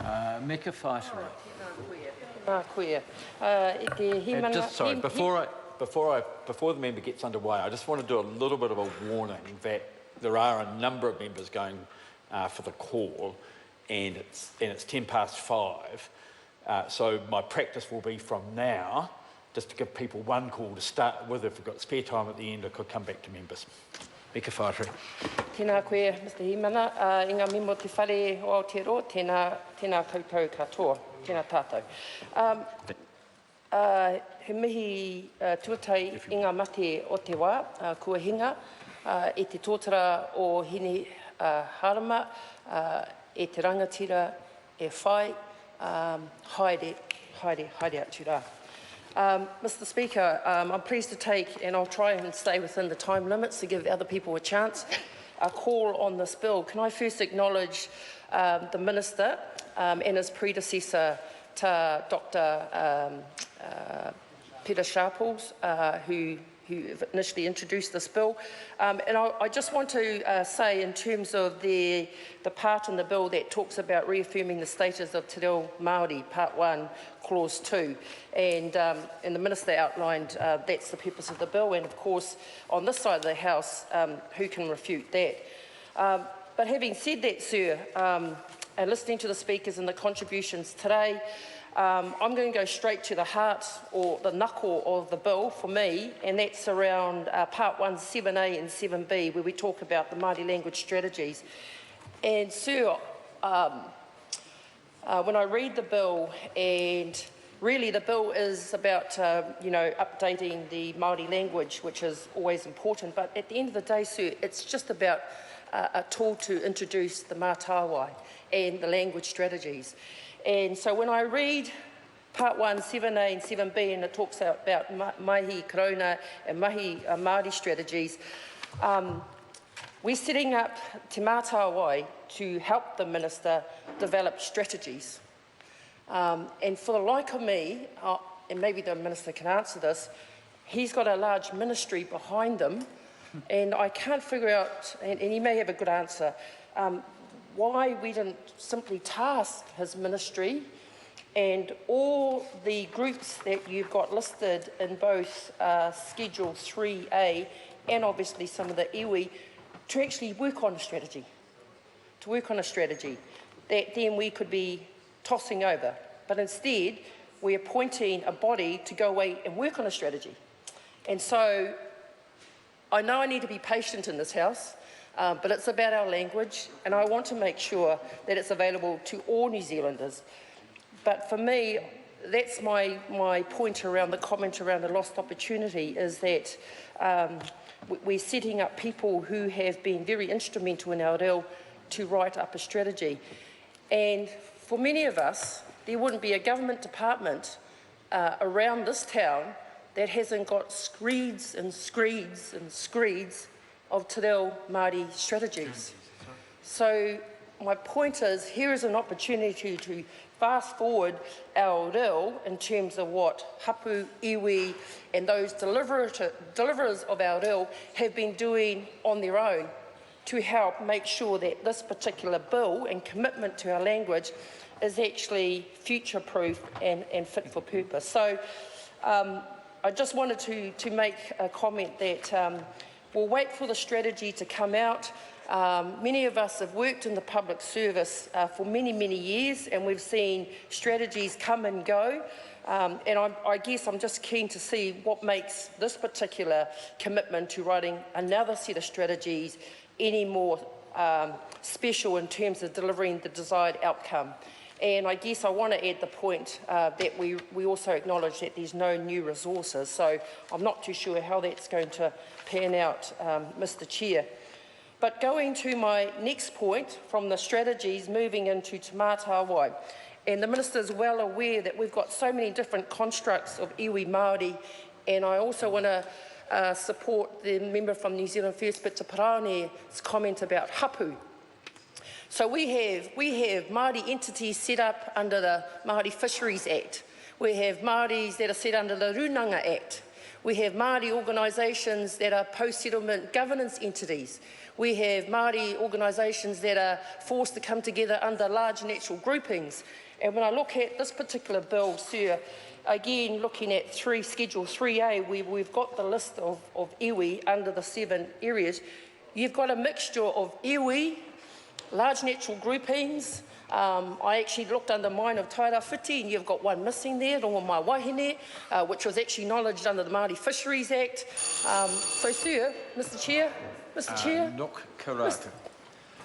Meka Whaitara. Sorry, before the member gets underway, I just want to do a little bit of a warning that there are a number of members going for the call, and it's 5:10. So my practice will be from now, just to give people one call to start with. If we've got spare time at the end, I could come back to members. Meka Whaitara. Tēnā koe, Mr. Himana. I ngā mimo te whare o Aotearoa, tēnā koutou katoa, tēnā tātou. He mihi tuatai i ngā mate o te wā, kua hinga, e te tōtara o hini harama, e te rangatira, e whai, haere atu rā. Mr. Speaker, I'm pleased to take, and I'll try and stay within the time limits to give other people a chance, a call on this bill. Can I first acknowledge the Minister and his predecessor, Dr. Pire, who initially introduced this bill. And I just want to say, in terms of the part in the bill that talks about reaffirming the status of Te Reo Māori, Part 1, Clause 2, and the Minister outlined that's the purpose of the bill, and of course, on this side of the House, who can refute that? But having said that, sir, and listening to the speakers and the contributions today, I'm going to go straight to the heart, or the knuckle of the bill for me, and that's around Part 1, 7A and 7B, where we talk about the Māori language strategies. And sir, when I read the bill, and really the bill is about updating the Māori language, which is always important, but at the end of the day, sir, it's just about a tool to introduce the mātāwai and the language strategies. And so when I read Part 1, 7A and 7B, and it talks about mahi korona and mahi Māori strategies, we're setting up te mātāwai to help the Minister develop strategies. And for the like of me, and maybe the Minister can answer this, he's got a large ministry behind them, and I can't figure out, and he may have a good answer, why we didn't simply task his ministry and all the groups that you've got listed in both Schedule 3A and obviously some of the iwi to actually work on a strategy, that then we could be tossing over. But instead, we're appointing a body to go away and work on a strategy. And so I know I need to be patient in this House, but it's about our language, and I want to make sure that it's available to all New Zealanders. But for me, that's my point around the comment around the lost opportunity, is that we're setting up people who have been very instrumental in our reo to write up a strategy. And for many of us, there wouldn't be a government department around this town that hasn't got screeds and screeds and screeds of Te Reo Māori strategies. So my point is, here is an opportunity to fast forward our reo in terms of what hapu, iwi and those deliverers of our reo have been doing on their own to help make sure that this particular bill and commitment to our language is actually future-proof and fit for purpose. So I just wanted to make a comment that we'll wait for the strategy to come out. Many of us have worked in the public service for many, many years, and we've seen strategies come and go. And I guess I'm just keen to see what makes this particular commitment to writing another set of strategies any more special in terms of delivering the desired outcome. And I guess I want to add the point that we also acknowledge that there's no new resources, so I'm not too sure how that's going to pan out, Mr. Chair. But going to my next point, from the strategies moving into te mātāwai, and the Minister is well aware that we've got so many different constructs of iwi Māori, and I also want to support the member from New Zealand First, Pita Paraone's comment about hapu. So we have Māori entities set up under the Māori Fisheries Act. We have Māoris that are set under the Runanga Act. We have Māori organisations that are post-settlement governance entities. We have Māori organisations that are forced to come together under large natural groupings. And when I look at this particular bill, Sir, again, looking at Schedule 3A, where we've got the list of iwi under the 7 areas, you've got a mixture of iwi, large natural groupings. I actually looked under mine of Tairawhiti, and you've got one missing there, Rongo Mai Wahine, which was actually acknowledged under the Māori Fisheries Act. So, Sir, Mr Chair, Nok karaka.